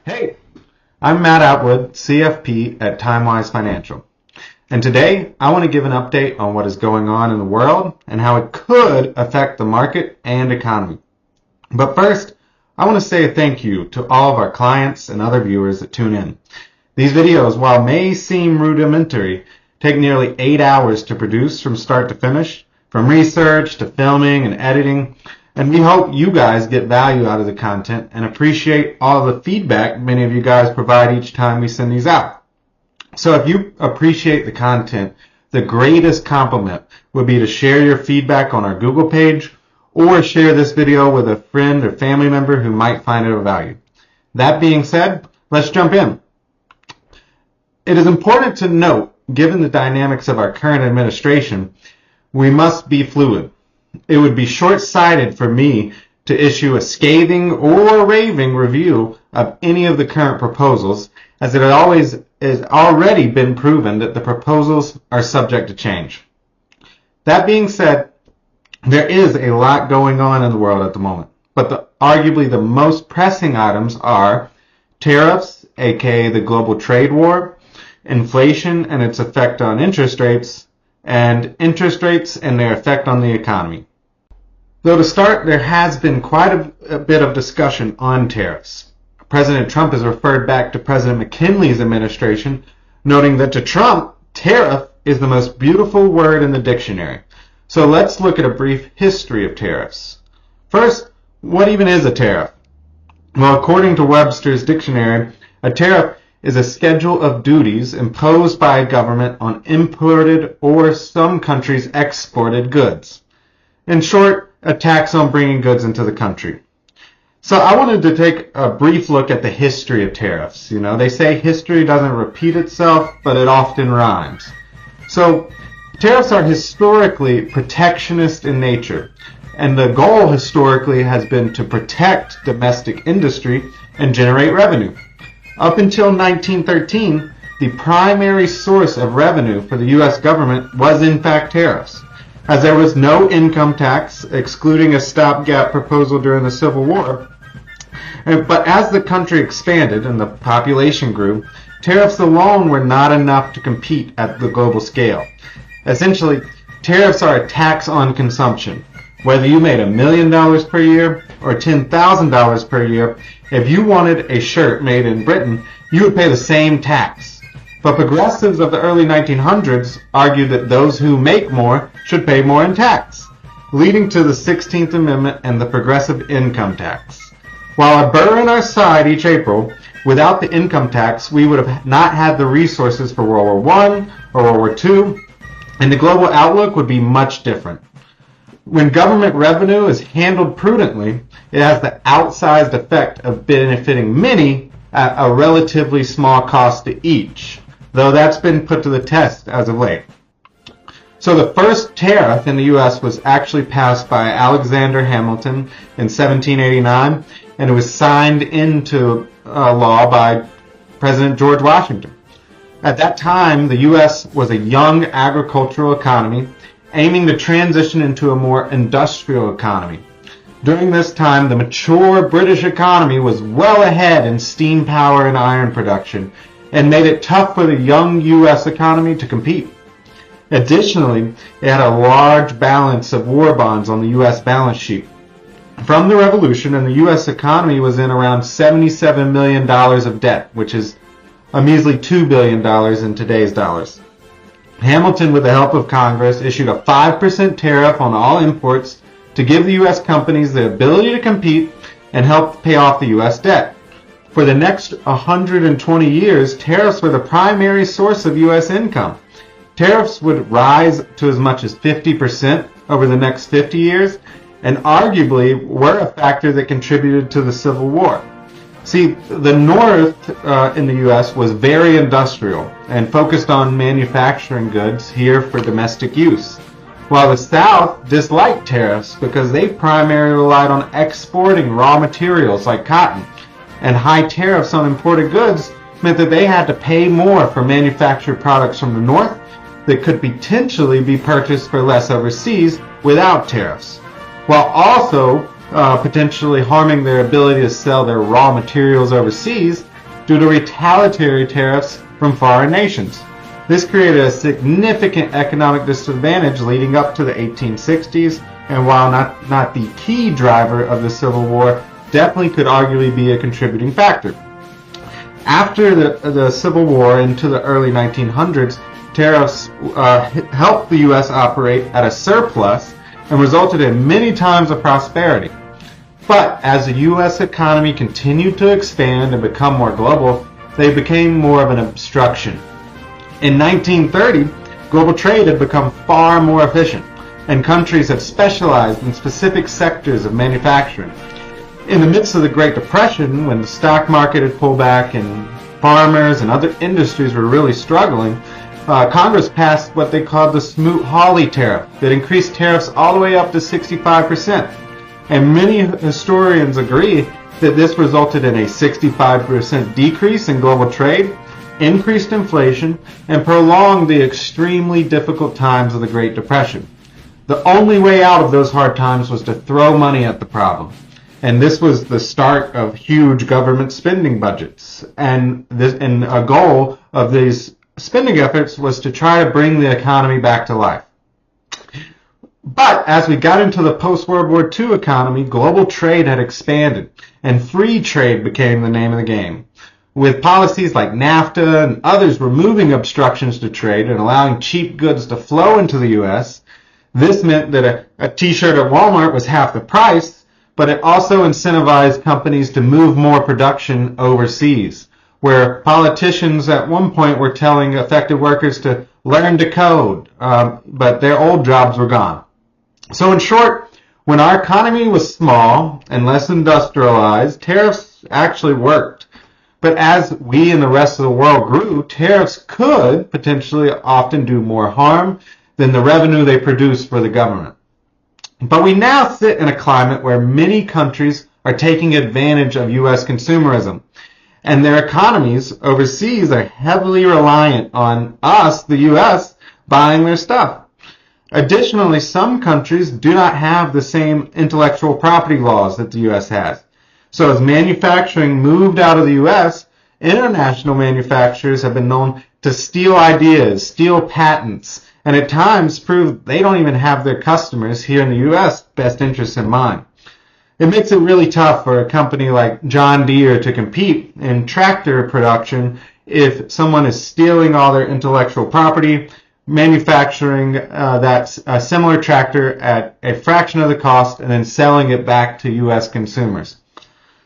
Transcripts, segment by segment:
Hey, I'm Matt Atwood, CFP at Timewise Financial. And today I want to give an update on what is going on in the world and how it could affect the market and economy. But first, I want to say a thank you to all of our clients and other viewers that tune in. These videos, while may seem rudimentary, take nearly 8 hours to produce from start to finish, from research to filming and editing. And we hope you guys get value out of the content and appreciate all the feedback many of you guys provide each time we send these out. So if you appreciate the content, the greatest compliment would be to share your feedback on our Google page or share this video with a friend or family member who might find it of value. That being said, let's jump in. It is important to note, given the dynamics of our current administration, we must be fluid. It would be short-sighted for me to issue a scathing or raving review of any of the current proposals, as it has already been proven that the proposals are subject to change. That being said, there is a lot going on in the world at the moment, but arguably the most pressing items are tariffs, aka the global trade war, inflation and its effect on interest rates, and interest rates and their effect on the economy. Though to start, there has been quite a bit of discussion on tariffs. President Trump has referred back to President McKinley's administration, noting that to Trump, tariff is the most beautiful word in the dictionary. So let's look at a brief history of tariffs. First, what even is a tariff? Well, according to Webster's dictionary, a tariff is a schedule of duties imposed by a government on imported or some countries' exported goods. In short, a tax on bringing goods into the country. So I wanted to take a brief look at the history of tariffs. You know, they say history doesn't repeat itself, but it often rhymes. So tariffs are historically protectionist in nature, and the goal historically has been to protect domestic industry and generate revenue. Up until 1913, the primary source of revenue for the U.S. government was in fact tariffs, as there was no income tax, excluding a stopgap proposal during the Civil War. But as the country expanded and the population grew, tariffs alone were not enough to compete at the global scale. Essentially, tariffs are a tax on consumption. Whether you made $1 million per year or $10,000 per year, if you wanted a shirt made in Britain, you would pay the same tax. But progressives of the early 1900s argued that those who make more should pay more in tax, leading to the 16th Amendment and the progressive income tax. While a burr in our side each April, without the income tax, we would have not had the resources for World War I or World War II, and the global outlook would be much different. When government revenue is handled prudently, it has the outsized effect of benefiting many at a relatively small cost to each, though that's been put to the test as of late. So the first tariff in the U.S. was actually passed by Alexander Hamilton in 1789, and it was signed into law by President George Washington. At that time, the U.S. was a young agricultural economy, aiming to transition into a more industrial economy. During this time, the mature British economy was well ahead in steam power and iron production, and made it tough for the young U.S. economy to compete. Additionally, it had a large balance of war bonds on the U.S. balance sheet. From the Revolution, and the U.S. economy was in around $77 million of debt, which is a measly $2 billion in today's dollars. Hamilton, with the help of Congress, issued a 5% tariff on all imports to give the U.S. companies the ability to compete and help pay off the U.S. debt. For the next 120 years, tariffs were the primary source of U.S. income. Tariffs would rise to as much as 50% over the next 50 years, and arguably were a factor that contributed to the Civil War. See, the North in the U.S. was very industrial and focused on manufacturing goods here for domestic use, while the South disliked tariffs because they primarily relied on exporting raw materials like cotton, and high tariffs on imported goods meant that they had to pay more for manufactured products from the North that could potentially be purchased for less overseas without tariffs, while also potentially harming their ability to sell their raw materials overseas due to retaliatory tariffs from foreign nations. This created a significant economic disadvantage leading up to the 1860s, and while not the key driver of the Civil War, definitely could arguably be a contributing factor. After the Civil War into the early 1900s, tariffs helped the U.S. operate at a surplus and resulted in many times of prosperity. But as the U.S. economy continued to expand and become more global, they became more of an obstruction. In 1930, global trade had become far more efficient, and countries had specialized in specific sectors of manufacturing. In the midst of the Great Depression, when the stock market had pulled back and farmers and other industries were really struggling, Congress passed what they called the Smoot-Hawley tariff that increased tariffs all the way up to 65%. And many historians agree that this resulted in a 65% decrease in global trade, increased inflation, and prolonged the extremely difficult times of the Great Depression. The only way out of those hard times was to throw money at the problem. And this was the start of huge government spending budgets. And a goal of these spending efforts was to try to bring the economy back to life. But as we got into the post-World War II economy, global trade had expanded, and free trade became the name of the game. With policies like NAFTA and others removing obstructions to trade and allowing cheap goods to flow into the U.S., this meant that a t-shirt at Walmart was half the price, but it also incentivized companies to move more production overseas, where politicians at one point were telling affected workers to learn to code, but their old jobs were gone. So in short, when our economy was small and less industrialized, tariffs actually worked. But as we and the rest of the world grew, tariffs could potentially often do more harm than the revenue they produce for the government. But we now sit in a climate where many countries are taking advantage of U.S. consumerism, and their economies overseas are heavily reliant on us, the U.S., buying their stuff. Additionally, some countries do not have the same intellectual property laws that the U.S. has. So as manufacturing moved out of the U.S., international manufacturers have been known to steal ideas, steal patents, and at times prove they don't even have their customers here in the U.S. best interests in mind. It makes it really tough for a company like John Deere to compete in tractor production if someone is stealing all their intellectual property, manufacturing that similar tractor at a fraction of the cost, and then selling it back to U.S. consumers.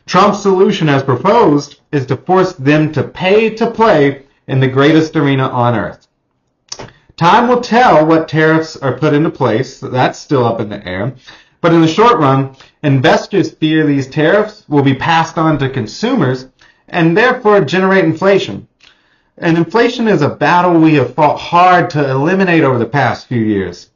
Trump's solution, as proposed, is to force them to pay to play in the greatest arena on earth. Time will tell what tariffs are put into place. That's still up in the air. But in the short run, investors fear these tariffs will be passed on to consumers and therefore generate inflation. And inflation is a battle we have fought hard to eliminate over the past few years.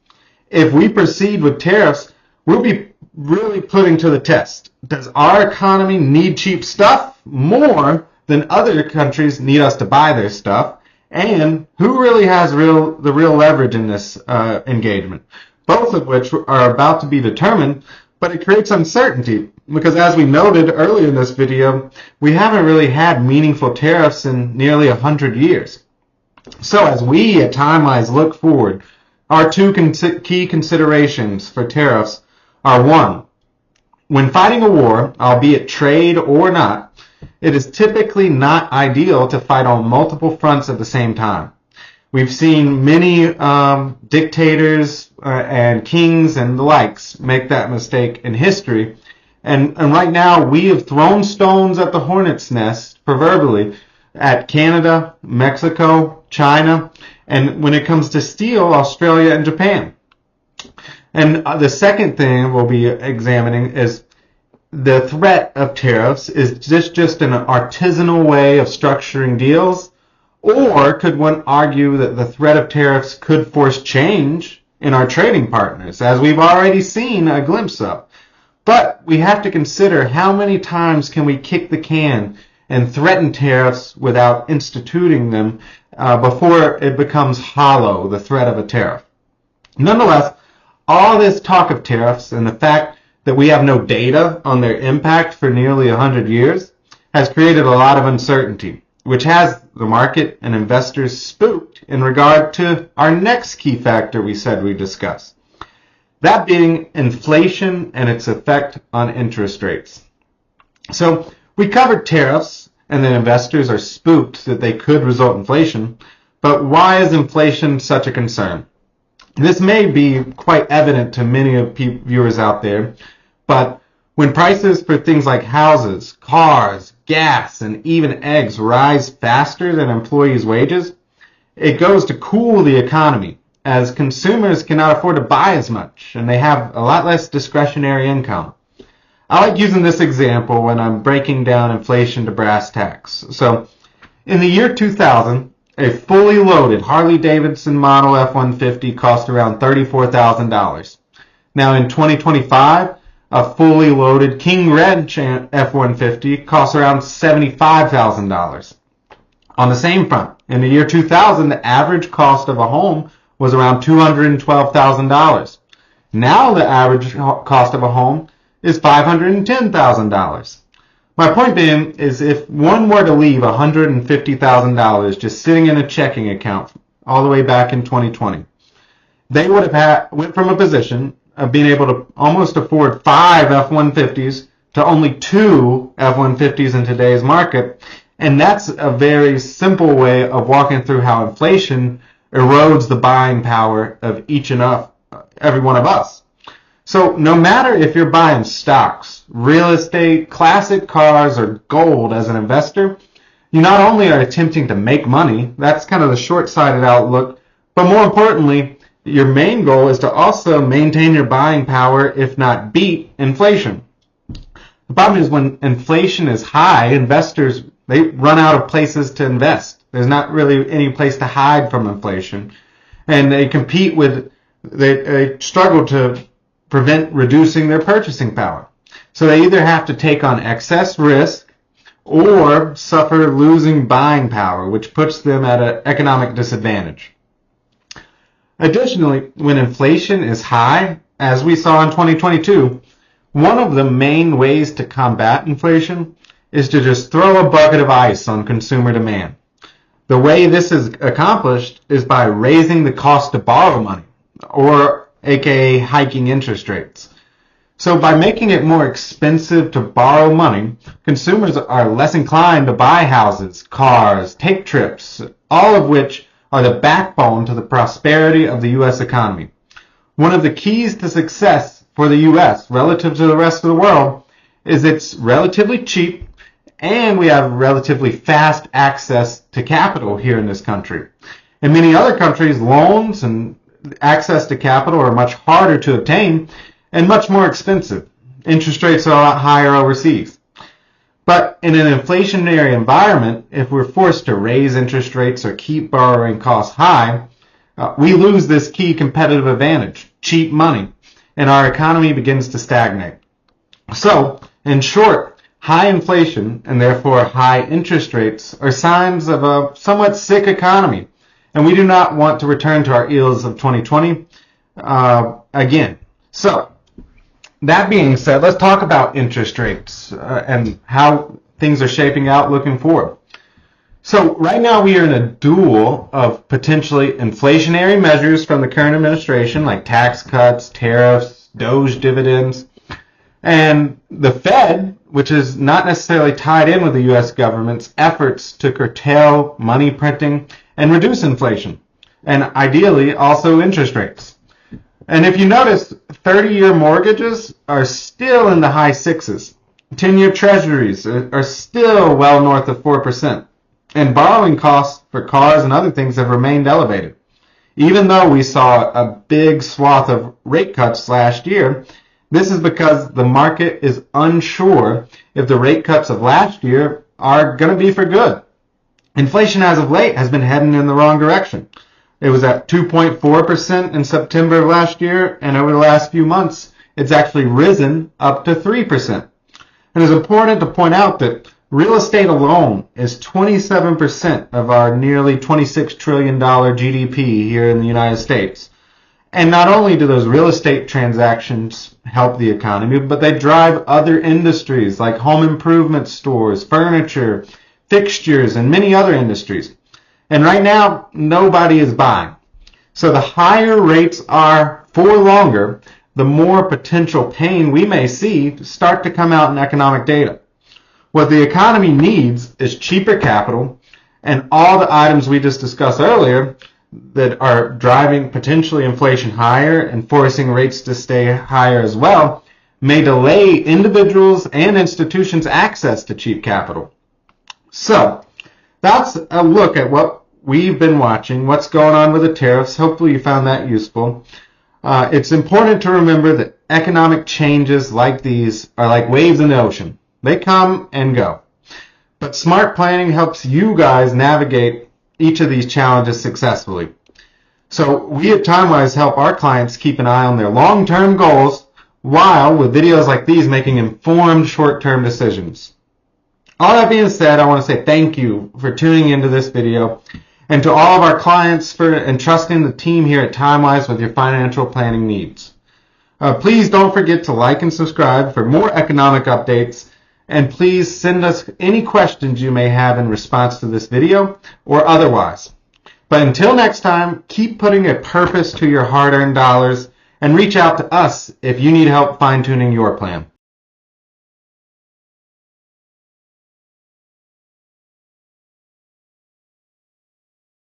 If we proceed with tariffs, we'll be really putting to the test. Does our economy need cheap stuff more than other countries need us to buy their stuff? And who really has the real leverage in this engagement? Both of which are about to be determined, but it creates uncertainty because, as we noted earlier in this video, we haven't really had meaningful tariffs in nearly 100 years. So as we at Timewise look forward, our two key considerations for tariffs are: one, when fighting a war, albeit trade or not, it is typically not ideal to fight on multiple fronts at the same time. We've seen many dictators and kings and the likes make that mistake in history. And right now we have thrown stones at the hornet's nest, proverbially, at Canada, Mexico, China, and when it comes to steel, Australia and Japan. And the second thing we'll be examining is the threat of tariffs. Is this just an artisanal way of structuring deals? Or could one argue that the threat of tariffs could force change in our trading partners, as we've already seen a glimpse of? But we have to consider how many times can we kick the can and threaten tariffs without instituting them before it becomes hollow, the threat of a tariff. Nonetheless, all this talk of tariffs and the fact that we have no data on their impact for nearly 100 years has created a lot of uncertainty, which has the market and investors spooked in regard to our next key factor we said we'd discuss. That being inflation and its effect on interest rates. So we covered tariffs and that investors are spooked that they could result in inflation, but why is inflation such a concern? This may be quite evident to many of viewers out there, but when prices for things like houses, cars, gas, and even eggs rise faster than employees' wages, it goes to cool the economy, as consumers cannot afford to buy as much, and they have a lot less discretionary income. I like using this example when I'm breaking down inflation to brass tacks. So, in the year 2000, a fully loaded Harley-Davidson Model F-150 cost around $34,000. Now, in 2025, a fully loaded King Ranch F-150 costs around $75,000. On the same front, in the year 2000, the average cost of a home was around $212,000. Now the average cost of a home is $510,000. My point being is if one were to leave $150,000 just sitting in a checking account all the way back in 2020, they would have went from a position of being able to almost afford 5 F-150s to only 2 F-150s in today's market. And that's a very simple way of walking through how inflation erodes the buying power of each and every one of us. So no matter if you're buying stocks, real estate, classic cars, or gold as an investor, you not only are attempting to make money, that's kind of the short-sighted outlook, but more importantly, your main goal is to also maintain your buying power, if not beat inflation. The problem is when inflation is high, investors, they run out of places to invest. There's not really any place to hide from inflation. And they they struggle to prevent reducing their purchasing power. So they either have to take on excess risk or suffer losing buying power, which puts them at an economic disadvantage. Additionally, when inflation is high, as we saw in 2022, one of the main ways to combat inflation is to just throw a bucket of ice on consumer demand. The way this is accomplished is by raising the cost to borrow money, or aka hiking interest rates. So by making it more expensive to borrow money, consumers are less inclined to buy houses, cars, take trips, all of which are the backbone to the prosperity of the U.S. economy. One of the keys to success for the U.S. relative to the rest of the world is it's relatively cheap and we have relatively fast access to capital here in this country. In many other countries, loans and access to capital are much harder to obtain and much more expensive. Interest rates are a lot higher overseas. But in an inflationary environment, if we're forced to raise interest rates or keep borrowing costs high, we lose this key competitive advantage, cheap money, and our economy begins to stagnate. So, in short, high inflation and therefore high interest rates are signs of a somewhat sick economy. And we do not want to return to our ills of 2020 again. So, that being said, let's talk about interest rates and how things are shaping out looking forward. So, right now we are in a duel of potentially inflationary measures from the current administration, like tax cuts, tariffs, Doge dividends, and the Fed, which is not necessarily tied in with the U.S. government's efforts to curtail money printing and reduce inflation, and ideally also interest rates. And if you notice, 30-year mortgages are still in the high 6s. 10-year treasuries are still well north of 4%. And borrowing costs for cars and other things have remained elevated. Even though we saw a big swath of rate cuts last year, this is because the market is unsure if the rate cuts of last year are going to be for good. Inflation as of late has been heading in the wrong direction. It was at 2.4% in September of last year, and over the last few months, it's actually risen up to 3%. And it's important to point out that real estate alone is 27% of our nearly $26 trillion GDP here in the United States. And not only do those real estate transactions help the economy, but they drive other industries like home improvement stores, furniture, fixtures, and many other industries. And right now, nobody is buying. So the higher rates are for longer, the more potential pain we may see start to come out in economic data. What the economy needs is cheaper capital, and all the items we just discussed earlier that are driving potentially inflation higher and forcing rates to stay higher as well may delay individuals and institutions' access to cheap capital. So that's a look at what we've been watching, what's going on with the tariffs. Hopefully you found that useful. It's important to remember that economic changes like these are like waves in the ocean. They come and go. But smart planning helps you guys navigate each of these challenges successfully. So we at Timewise help our clients keep an eye on their long-term goals while, with videos like these, making informed short-term decisions. All that being said, I want to say thank you for tuning into this video, and to all of our clients for entrusting the team here at Timewise with your financial planning needs. Please don't forget to like and subscribe for more economic updates, and please send us any questions you may have in response to this video or otherwise. But until next time, keep putting a purpose to your hard-earned dollars and reach out to us if you need help fine-tuning your plan.